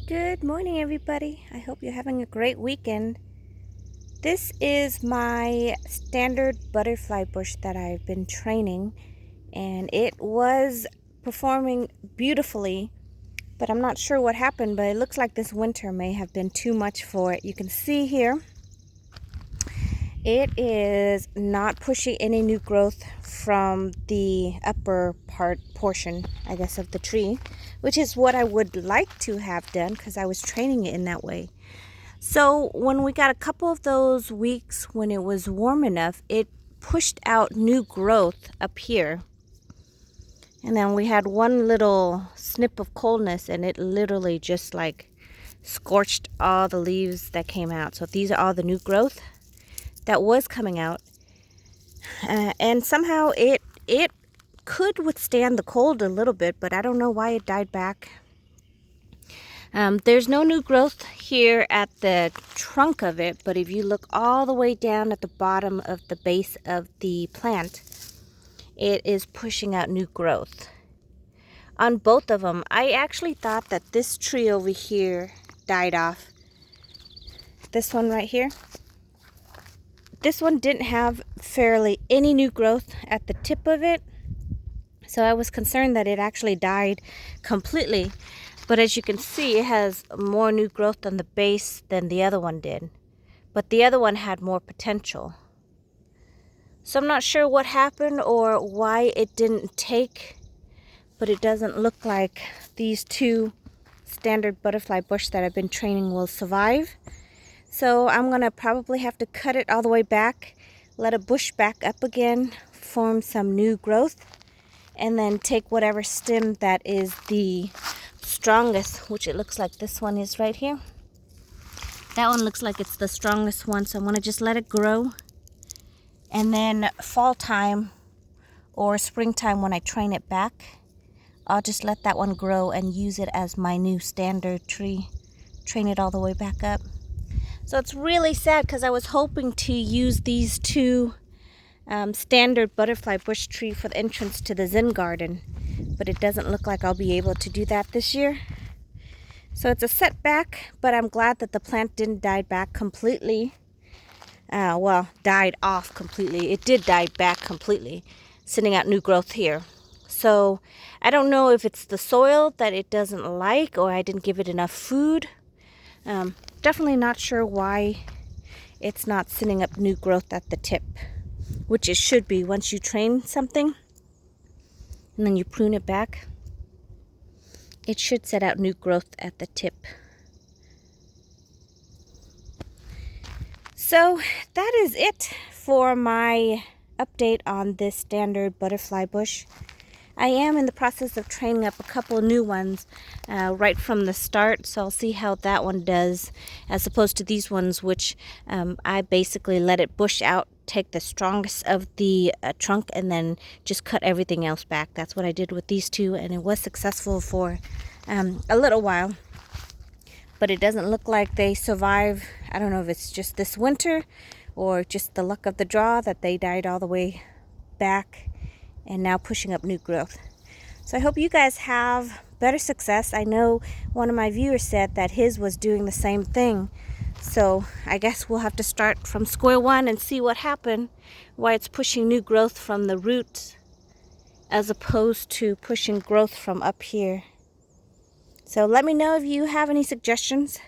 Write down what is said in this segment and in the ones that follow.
Good morning, everybody. I hope you're having a great weekend. This is my standard butterfly bush that I've been training, and it was performing beautifully, but I'm not sure what happened, but it looks like this winter may have been too much for it. You can see here, it is not pushing any new growth from the upper portion, I guess, of the tree, which is what I would like to have done because I was training it in that way. So when we got a couple of those weeks when it was warm enough, it pushed out new growth up here. And then we had one little snip of coldness and it literally just like scorched all the leaves that came out. So these are all the new growth that was coming out. And somehow it could withstand the cold a little bit, but I don't know why it died back. There's no new growth here at the trunk of it, but if you look all the way down at the bottom of the base of the plant, it is pushing out new growth. On both of them, I actually thought that this tree over here died off. This one right here. This one didn't have fairly any new growth at the tip of it, so I was concerned that it actually died completely. But as you can see, it has more new growth on the base than the other one did. But the other one had more potential. So I'm not sure what happened or why it didn't take, but it doesn't look like these two standard butterfly bush that I've been training will survive. So I'm gonna probably have to cut it all the way back, let it bush back up again, form some new growth, and then take whatever stem that is the strongest, which it looks like this one is right here. That one looks like it's the strongest one, so I'm gonna just let it grow. And then fall time or springtime when I train it back, I'll just let that one grow and use it as my new standard tree. Train it all the way back up. So it's really sad because I was hoping to use these two standard butterfly bush tree for the entrance to the Zen garden, but it doesn't look like I'll be able to do that this year. So it's a setback, but I'm glad that the plant didn't die back completely. Well, died off completely. It did die back completely, sending out new growth here. So I don't know if it's the soil that it doesn't like or I didn't give it enough food. Definitely not sure why it's not sending up new growth at the tip, which it should be once you train something and then you prune it back. It should set out new growth at the tip. So that is it for my update on this standard butterfly bush. I am in the process of training up a couple of new ones right from the start, so I'll see how that one does as opposed to these ones, which I basically let it bush out, take the strongest of the trunk, and then just cut everything else back. That's what I did with these two, and it was successful for a little while. But it doesn't look like they survive. I don't know if it's just this winter or just the luck of the draw that they died all the way back and now pushing up new growth. So I hope you guys have better success. I know one of my viewers said that his was doing the same thing. So I guess we'll have to start from square one and see what happened, why it's pushing new growth from the roots as opposed to pushing growth from up here. So let me know if you have any suggestions,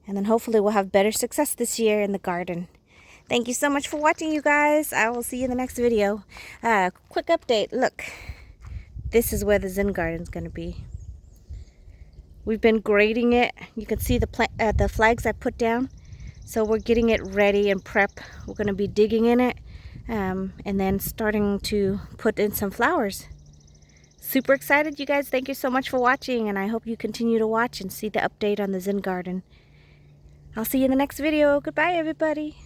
and then hopefully we'll have better success this year in the garden. Thank you so much for watching, you guys. I will see you in the next video. Quick update. Look, this is where the Zen garden is going to be. We've been grading it. You can see the flags I put down. So we're getting it ready and prep. We're going to be digging in it and then starting to put in some flowers. Super excited, you guys. Thank you so much for watching, and I hope you continue to watch and see the update on the Zen garden. I'll see you in the next video. Goodbye, everybody.